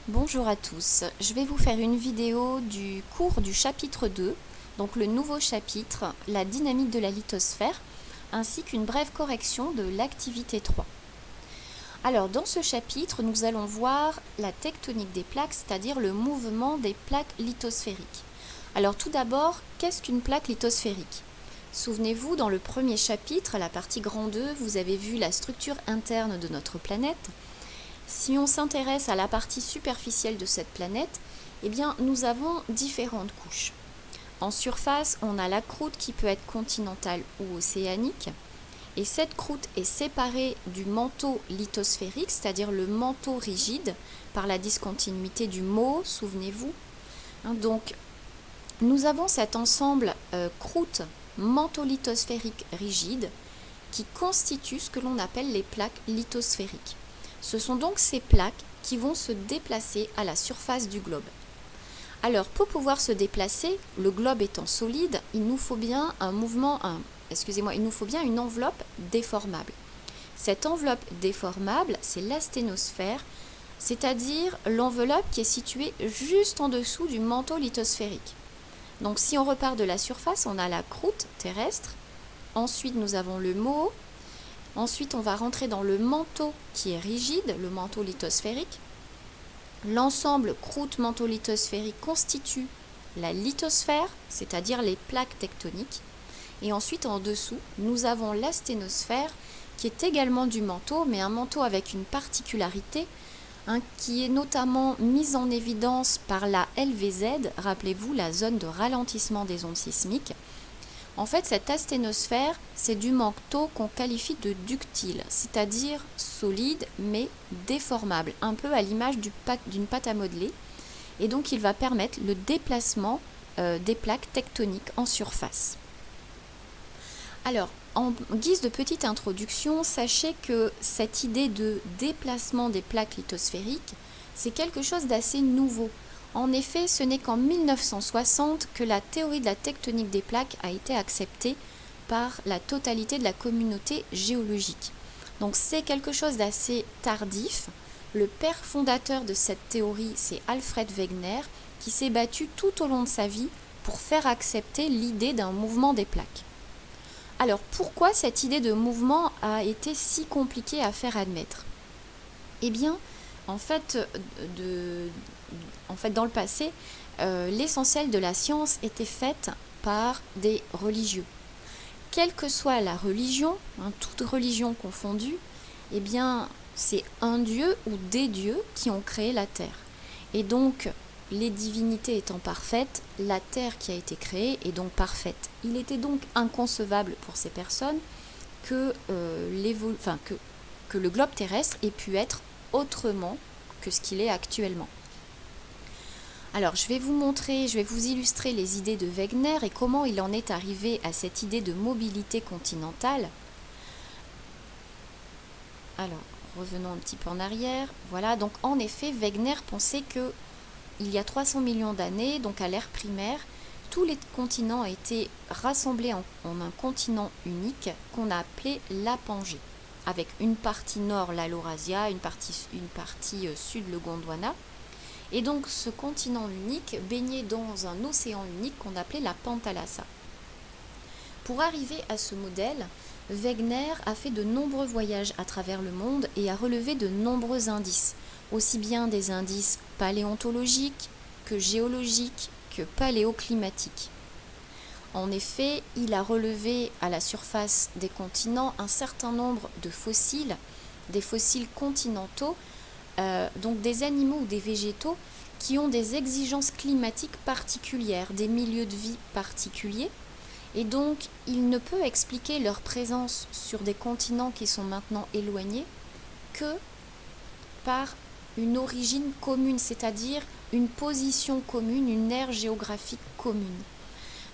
Bonjour à tous, je vais vous faire une vidéo du cours du chapitre 2, donc le nouveau chapitre, la dynamique de la lithosphère, ainsi qu'une brève correction de l'activité 3. Alors dans ce chapitre, nous allons voir la tectonique des plaques, c'est-à-dire le mouvement des plaques lithosphériques. Alors tout d'abord, qu'est-ce qu'une plaque lithosphérique ? Souvenez-vous, dans le premier chapitre, la partie grand 2, vous avez vu la structure interne de notre planète. Si on s'intéresse à la partie superficielle de cette planète, eh bien, nous avons différentes couches. En surface, on a la croûte qui peut être continentale ou océanique. Et cette croûte est séparée du manteau lithosphérique, c'est-à-dire le manteau rigide, par la discontinuité du mot, souvenez-vous. Donc, nous avons cet ensemble croûte, manteau lithosphérique rigide, qui constitue ce que l'on appelle les plaques lithosphériques. Ce sont donc ces plaques qui vont se déplacer à la surface du globe. Alors, pour pouvoir se déplacer, le globe étant solide, il nous faut bien il nous faut bien une enveloppe déformable. Cette enveloppe déformable, c'est l'asténosphère, c'est-à-dire l'enveloppe qui est située juste en dessous du manteau lithosphérique. Donc, si on repart de la surface, on a la croûte terrestre. Ensuite, nous avons le moho. Ensuite, on va rentrer dans le manteau qui est rigide, le manteau lithosphérique. L'ensemble croûte-manteau lithosphérique constitue la lithosphère, c'est-à-dire les plaques tectoniques. Et ensuite, en dessous, nous avons l'asténosphère, qui est également du manteau, mais un manteau avec une particularité, qui est notamment mise en évidence par la LVZ, rappelez-vous, la zone de ralentissement des ondes sismiques. En fait, cette asténosphère, c'est du manteau qu'on qualifie de ductile, c'est-à-dire solide mais déformable, un peu à l'image d'une pâte à modeler. Et donc, il va permettre le déplacement des plaques tectoniques en surface. Alors, en guise de petite introduction, sachez que cette idée de déplacement des plaques lithosphériques, c'est quelque chose d'assez nouveau. En effet, ce n'est qu'en 1960 que la théorie de la tectonique des plaques a été acceptée par la totalité de la communauté géologique. Donc c'est quelque chose d'assez tardif. Le père fondateur de cette théorie, c'est Alfred Wegener, qui s'est battu tout au long de sa vie pour faire accepter l'idée d'un mouvement des plaques. Alors pourquoi cette idée de mouvement a été si compliquée à faire admettre ? Eh bien, en fait, dans le passé, l'essentiel de la science était faite par des religieux. Quelle que soit la religion, toute religion confondue, eh bien, c'est un dieu ou des dieux qui ont créé la Terre. Et donc, les divinités étant parfaites, la Terre qui a été créée est donc parfaite. Il était donc inconcevable pour ces personnes que le globe terrestre ait pu être autrement que ce qu'il est actuellement. Alors, je vais vous illustrer les idées de Wegener et comment il en est arrivé à cette idée de mobilité continentale. Alors, revenons un petit peu en arrière. Voilà, donc en effet, Wegener pensait que il y a 300 millions d'années, donc à l'ère primaire, tous les continents étaient rassemblés en un continent unique qu'on a appelé la Pangée, avec une partie nord, la Laurasia, une partie sud, le Gondwana. Et donc ce continent unique baignait dans un océan unique qu'on appelait la Pantalassa. Pour arriver à ce modèle, Wegener a fait de nombreux voyages à travers le monde et a relevé de nombreux indices, aussi bien des indices paléontologiques que géologiques que paléoclimatiques. En effet, il a relevé à la surface des continents un certain nombre de fossiles, des fossiles continentaux, donc des animaux ou des végétaux qui ont des exigences climatiques particulières, des milieux de vie particuliers. Et donc, il ne peut expliquer leur présence sur des continents qui sont maintenant éloignés que par une origine commune, c'est-à-dire une position commune, une aire géographique commune.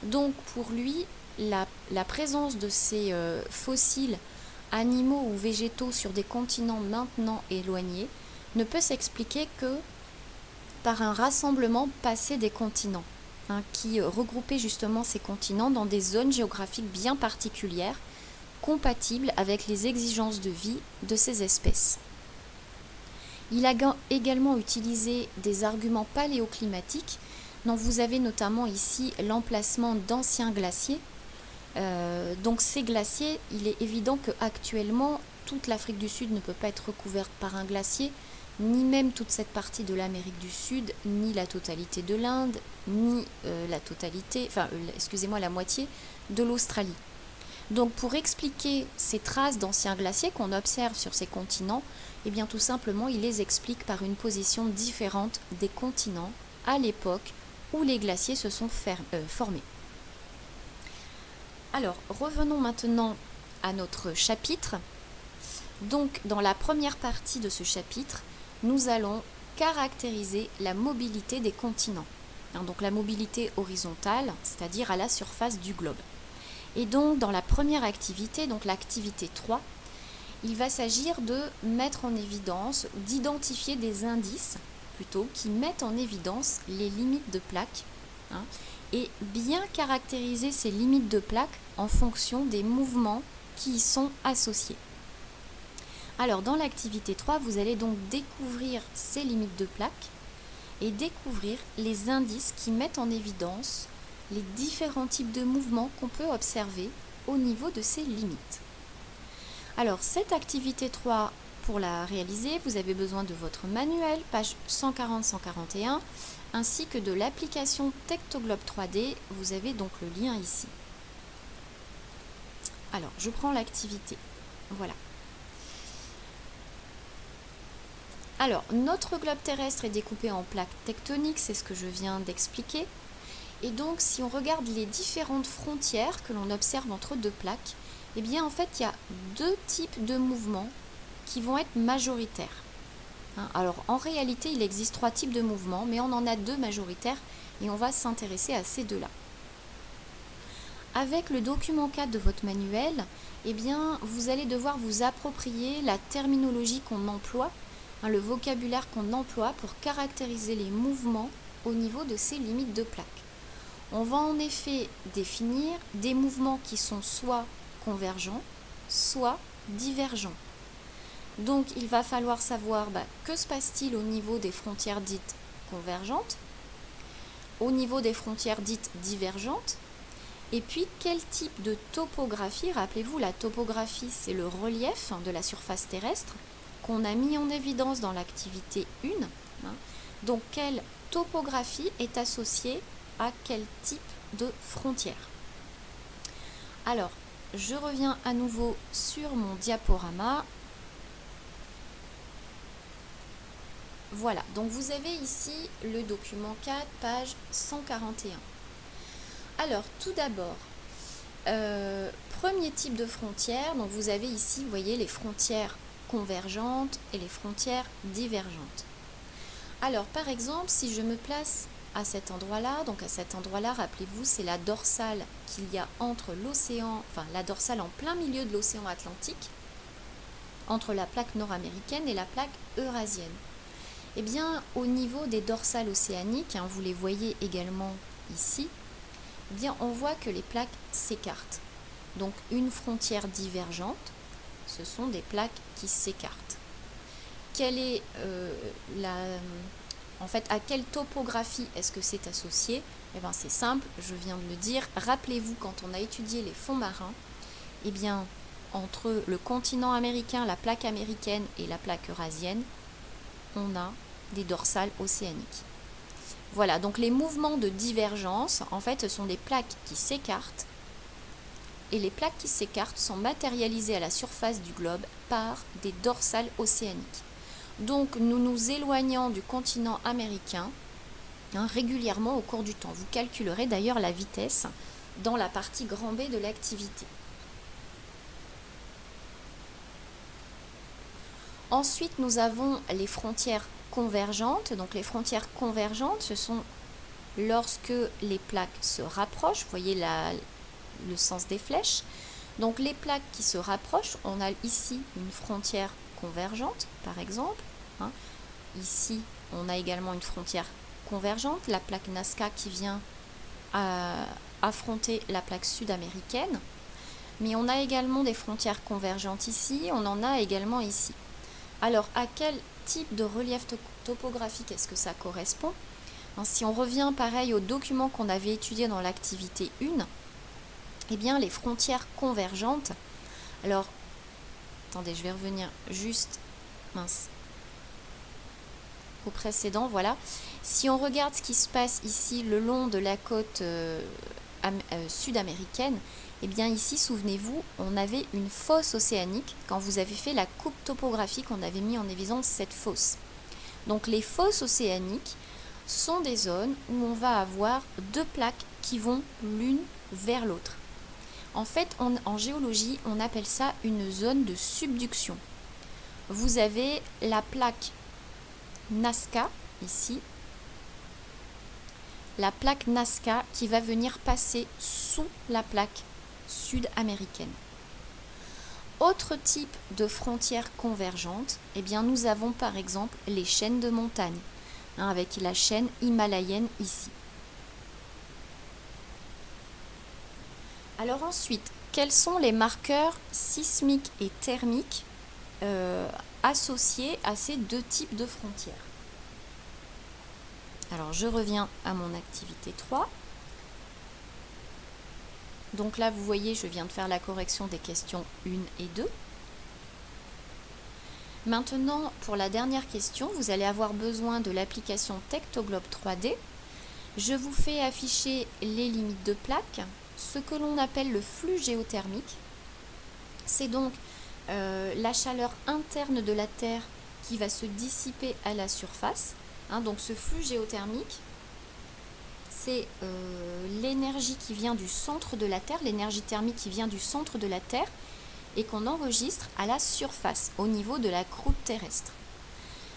Donc, pour lui, la présence de ces fossiles animaux ou végétaux sur des continents maintenant éloignés ne peut s'expliquer que par un rassemblement passé des continents, qui regroupait justement ces continents dans des zones géographiques bien particulières, compatibles avec les exigences de vie de ces espèces. Il a également utilisé des arguments paléoclimatiques. Donc vous avez notamment ici l'emplacement d'anciens glaciers. Donc ces glaciers, il est évident qu'actuellement, toute l'Afrique du Sud ne peut pas être recouverte par un glacier, ni même toute cette partie de l'Amérique du Sud, ni la totalité de l'Inde, ni la moitié de l'Australie. Donc pour expliquer ces traces d'anciens glaciers qu'on observe sur ces continents, eh bien tout simplement il les explique par une position différente des continents à l'époque où les glaciers se sont formés. Alors revenons maintenant à notre chapitre. Donc dans la première partie de ce chapitre, nous allons caractériser la mobilité des continents. Donc la mobilité horizontale, c'est-à-dire à la surface du globe. Et donc dans la première activité, donc l'activité 3, il va s'agir de mettre en évidence, d'identifier des indices plutôt qui mettent en évidence les limites de plaques et bien caractériser ces limites de plaques en fonction des mouvements qui y sont associés. Alors dans l'activité 3, vous allez donc découvrir ces limites de plaques et découvrir les indices qui mettent en évidence les différents types de mouvements qu'on peut observer au niveau de ces limites. Alors cette activité 3, pour la réaliser, vous avez besoin de votre manuel, page 140-141, ainsi que de l'application Tectoglobe 3D. Vous avez donc le lien ici. Alors je prends l'activité. Voilà. Alors notre globe terrestre est découpé en plaques tectoniques, c'est ce que je viens d'expliquer. Et donc, si on regarde les différentes frontières que l'on observe entre deux plaques, eh bien, en fait, il y a deux types de mouvements qui vont être majoritaires. Alors, en réalité, il existe trois types de mouvements, mais on en a deux majoritaires et on va s'intéresser à ces deux-là. Avec le document 4 de votre manuel, eh bien, vous allez devoir vous approprier la terminologie qu'on emploie, le vocabulaire qu'on emploie pour caractériser les mouvements au niveau de ces limites de plaques. On va en effet définir des mouvements qui sont soit convergents, soit divergents. Donc il va falloir savoir que se passe-t-il au niveau des frontières dites convergentes, au niveau des frontières dites divergentes, et puis quel type de topographie, rappelez-vous la topographie c'est le relief de la surface terrestre qu'on a mis en évidence dans l'activité 1, donc quelle topographie est associée à quel type de frontière. Alors, je reviens à nouveau sur mon diaporama. Voilà, donc vous avez ici le document 4, page 141. Alors, tout d'abord, premier type de frontière, donc vous avez ici, vous voyez, les frontières convergentes et les frontières divergentes. Alors, par exemple, si je me place à cet endroit-là, rappelez-vous, c'est la dorsale qu'il y a entre l'océan, enfin la dorsale en plein milieu de l'océan Atlantique, entre la plaque nord-américaine et la plaque eurasienne. Eh bien, au niveau des dorsales océaniques, vous les voyez également ici, eh bien, on voit que les plaques s'écartent. Donc, une frontière divergente, ce sont des plaques qui s'écartent. Quelle est En fait, à quelle topographie est-ce que c'est associé? Eh bien, c'est simple, je viens de le dire. Rappelez-vous, quand on a étudié les fonds marins, eh bien, entre le continent américain, la plaque américaine et la plaque eurasienne, on a des dorsales océaniques. Voilà, donc les mouvements de divergence, en fait, ce sont des plaques qui s'écartent. Et les plaques qui s'écartent sont matérialisées à la surface du globe par des dorsales océaniques. Donc nous nous éloignons du continent américain régulièrement au cours du temps. Vous calculerez d'ailleurs la vitesse dans la partie grand B de l'activité. Ensuite, nous avons les frontières convergentes. Donc les frontières convergentes, ce sont lorsque les plaques se rapprochent. Vous voyez le sens des flèches. Donc les plaques qui se rapprochent, on a ici une frontière convergente, par exemple. Ici, on a également une frontière convergente, la plaque Nazca qui vient affronter la plaque sud-américaine. Mais on a également des frontières convergentes ici, on en a également ici. Alors, à quelle type de relief topographique est-ce que ça correspond. Si on revient pareil au document qu'on avait étudié dans l'activité 1, eh bien les frontières convergentes, alors attendez, je vais revenir juste au précédent, voilà. Si on regarde ce qui se passe ici le long de la côte sud-américaine, eh bien ici, souvenez-vous, on avait une fosse océanique. Quand vous avez fait la coupe topographique, on avait mis en évidence cette fosse. Donc les fosses océaniques sont des zones où on va avoir deux plaques qui vont l'une vers l'autre. En fait, en géologie, on appelle ça une zone de subduction. Vous avez la plaque Nazca, ici, la plaque Nazca qui va venir passer sous la plaque sud-américaine. Autre type de frontières convergentes, eh bien nous avons par exemple les chaînes de montagnes, avec la chaîne himalayenne ici. Alors ensuite, quels sont les marqueurs sismiques et thermiques associés à ces deux types de frontières? Alors je reviens à mon activité 3. Donc là, vous voyez, je viens de faire la correction des questions 1 et 2. Maintenant, pour la dernière question, vous allez avoir besoin de l'application Tectoglobe 3D. Je vous fais afficher les limites de plaques, ce que l'on appelle le flux géothermique. C'est donc la chaleur interne de la Terre qui va se dissiper à la surface. Donc ce flux géothermique, c'est l'énergie qui vient du centre de la Terre, l'énergie thermique qui vient du centre de la Terre et qu'on enregistre à la surface, au niveau de la croûte terrestre.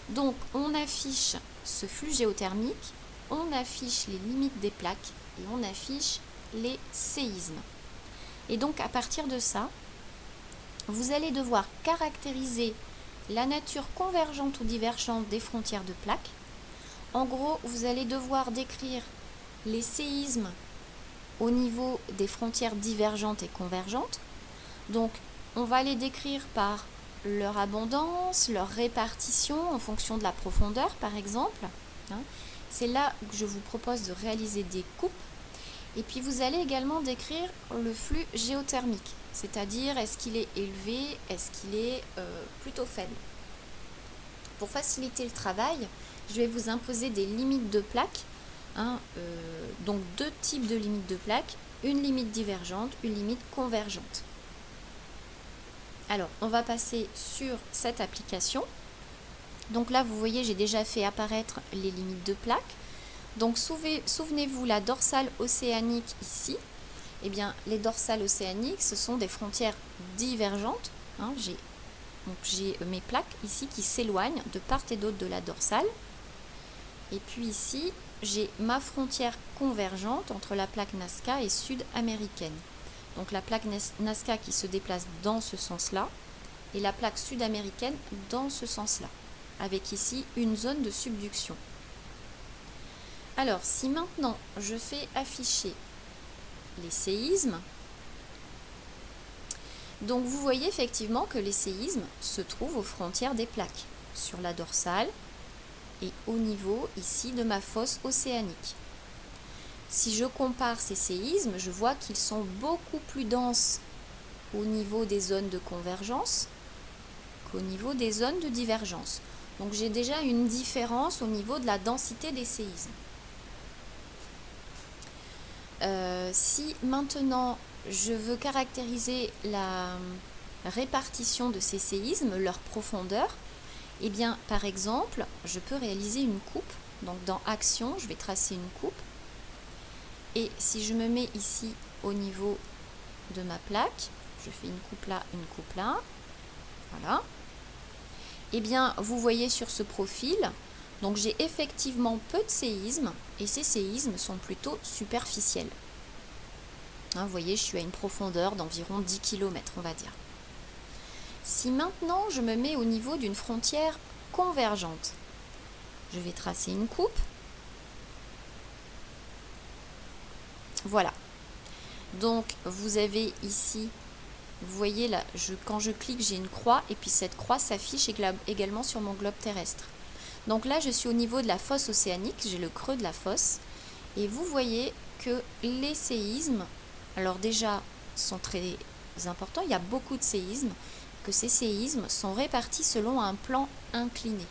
Donc on affiche ce flux géothermique, on affiche les limites des plaques et on affiche les séismes. Et donc à partir de ça, vous allez devoir caractériser la nature convergente ou divergente des frontières de plaques. En gros, vous allez devoir décrire les séismes au niveau des frontières divergentes et convergentes. Donc, on va les décrire par leur abondance, leur répartition en fonction de la profondeur, par exemple. C'est là que je vous propose de réaliser des coupes. Et puis, vous allez également décrire le flux géothermique, c'est-à-dire est-ce qu'il est élevé, est-ce qu'il est plutôt faible. Pour faciliter le travail, je vais vous imposer des limites de plaques. Donc deux types de limites de plaques, une limite divergente, une limite convergente. Alors, on va passer sur cette application. Donc là, vous voyez, j'ai déjà fait apparaître les limites de plaques. Donc, souvenez-vous, la dorsale océanique ici, eh bien, les dorsales océaniques, ce sont des frontières divergentes. J'ai mes plaques ici qui s'éloignent de part et d'autre de la dorsale. Et puis ici, j'ai ma frontière convergente entre la plaque Nazca et sud-américaine. Donc la plaque Nazca qui se déplace dans ce sens-là et la plaque sud-américaine dans ce sens-là, avec ici une zone de subduction. Alors, si maintenant je fais afficher les séismes, donc vous voyez effectivement que les séismes se trouvent aux frontières des plaques, sur la dorsale et au niveau ici de ma fosse océanique. Si je compare ces séismes, je vois qu'ils sont beaucoup plus denses au niveau des zones de convergence qu'au niveau des zones de divergence. Donc j'ai déjà une différence au niveau de la densité des séismes. Si maintenant je veux caractériser la répartition de ces séismes, leur profondeur, eh bien par exemple, je peux réaliser une coupe. Donc dans Action, je vais tracer une coupe. Et si je me mets ici au niveau de ma plaque, je fais une coupe là, voilà. Eh bien, vous voyez sur ce profil, donc j'ai effectivement peu de séismes, et ces séismes sont plutôt superficiels. Vous voyez, je suis à une profondeur d'environ 10 km, on va dire. Si maintenant je me mets au niveau d'une frontière convergente, je vais tracer une coupe. Voilà. Donc, vous avez ici Vous voyez là, quand je clique, j'ai une croix et puis cette croix s'affiche également sur mon globe terrestre. Donc là, je suis au niveau de la fosse océanique, j'ai le creux de la fosse. Et vous voyez que les séismes, alors déjà, sont très importants. Il y a beaucoup de séismes, que ces séismes sont répartis selon un plan incliné.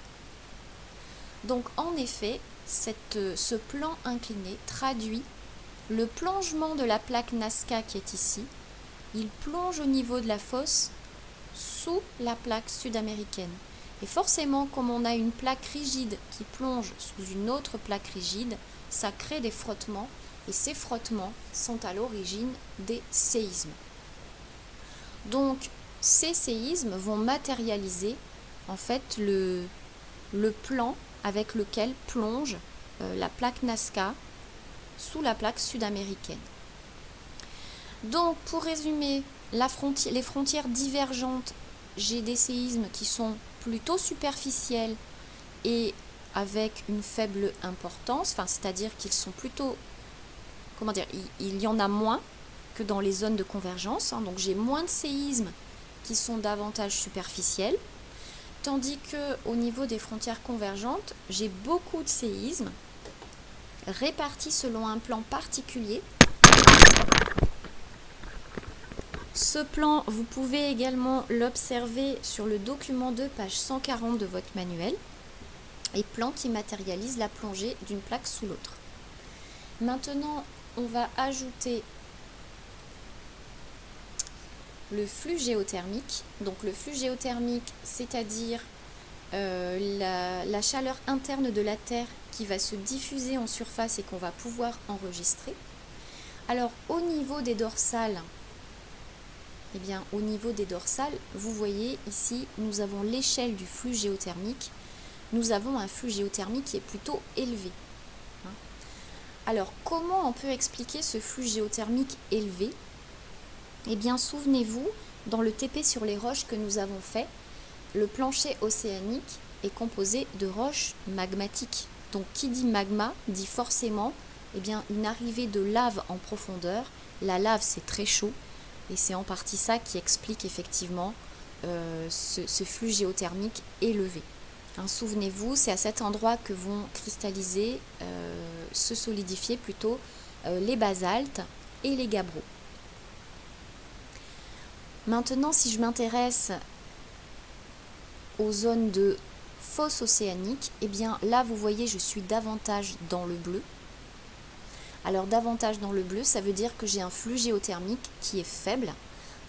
Donc en effet, ce plan incliné traduit le plongement de la plaque Nazca qui est ici. Il plonge au niveau de la fosse sous la plaque sud-américaine. Et forcément, comme on a une plaque rigide qui plonge sous une autre plaque rigide, ça crée des frottements et ces frottements sont à l'origine des séismes. Donc, ces séismes vont matérialiser en fait le plan avec lequel plonge la plaque Nazca sous la plaque sud-américaine. Donc, pour résumer, les frontières divergentes, j'ai des séismes qui sont plutôt superficiels et avec une faible importance, c'est-à-dire qu'ils sont plutôt, il y en a moins que dans les zones de convergence, donc j'ai moins de séismes qui sont davantage superficiels, tandis que au niveau des frontières convergentes, j'ai beaucoup de séismes répartis selon un plan particulier. Ce plan, vous pouvez également l'observer sur le document 2, page 140 de votre manuel, et plan qui matérialise la plongée d'une plaque sous l'autre. Maintenant, on va ajouter le flux géothermique. Donc le flux géothermique, c'est-à-dire la chaleur interne de la Terre qui va se diffuser en surface et qu'on va pouvoir enregistrer. Alors au niveau des dorsales, vous voyez ici, nous avons l'échelle du flux géothermique. Nous avons un flux géothermique qui est plutôt élevé. Alors, comment on peut expliquer ce flux géothermique élevé? Eh bien, souvenez-vous, dans le TP sur les roches que nous avons fait, le plancher océanique est composé de roches magmatiques. Donc, qui dit magma dit forcément une arrivée de lave en profondeur. La lave, c'est très chaud. Et c'est en partie ça qui explique effectivement ce flux géothermique élevé. Souvenez-vous, c'est à cet endroit que vont cristalliser, se solidifier plutôt, les basaltes et les gabbros. Maintenant, si je m'intéresse aux zones de fosse océanique, là, vous voyez, je suis davantage dans le bleu. Alors davantage dans le bleu, ça veut dire que j'ai un flux géothermique qui est faible.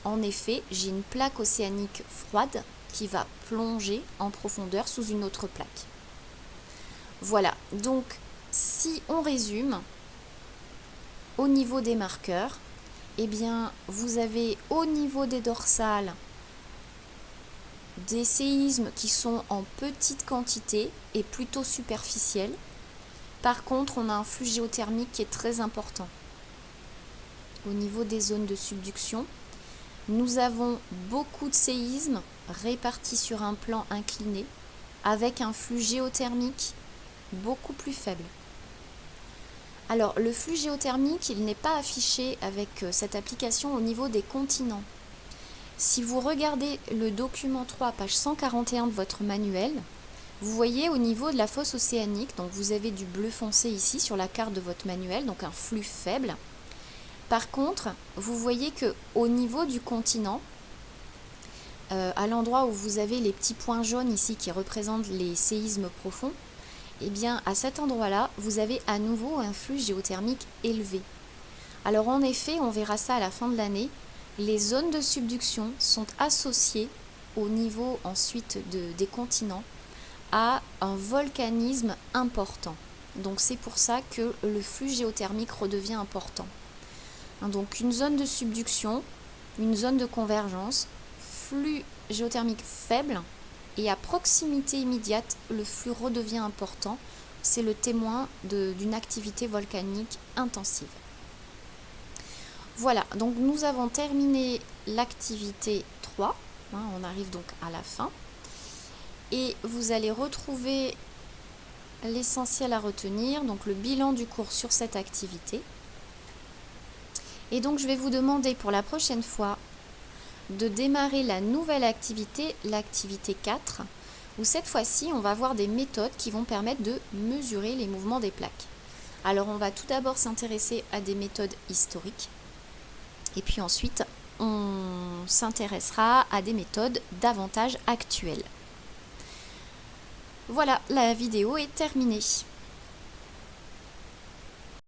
En effet, j'ai une plaque océanique froide qui va plonger en profondeur sous une autre plaque. Voilà, donc si on résume, au niveau des marqueurs, vous avez au niveau des dorsales des séismes qui sont en petite quantité et plutôt superficiels. Par contre, on a un flux géothermique qui est très important. Au niveau des zones de subduction, nous avons beaucoup de séismes répartis sur un plan incliné avec un flux géothermique beaucoup plus faible. Alors, le flux géothermique, il n'est pas affiché avec cette application au niveau des continents. Si vous regardez le document 3, page 141 de votre manuel, vous voyez au niveau de la fosse océanique, donc vous avez du bleu foncé ici sur la carte de votre manuel, donc un flux faible. Par contre, vous voyez qu'au niveau du continent, à l'endroit où vous avez les petits points jaunes ici qui représentent les séismes profonds, à cet endroit-là, vous avez à nouveau un flux géothermique élevé. Alors en effet, on verra ça à la fin de l'année, les zones de subduction sont associées au niveau ensuite des continents à un volcanisme important. Donc c'est pour ça que le flux géothermique redevient important. Donc une zone de subduction, une zone de convergence, flux géothermique faible et à proximité immédiate, le flux redevient important. C'est le témoin d'une activité volcanique intensive. Voilà, donc nous avons terminé l'activité 3. On arrive donc à la fin. Et vous allez retrouver l'essentiel à retenir, donc le bilan du cours sur cette activité. Et donc je vais vous demander pour la prochaine fois de démarrer la nouvelle activité, l'activité 4, où cette fois-ci, on va voir des méthodes qui vont permettre de mesurer les mouvements des plaques. Alors, on va tout d'abord s'intéresser à des méthodes historiques, et puis ensuite, on s'intéressera à des méthodes davantage actuelles. Voilà, la vidéo est terminée.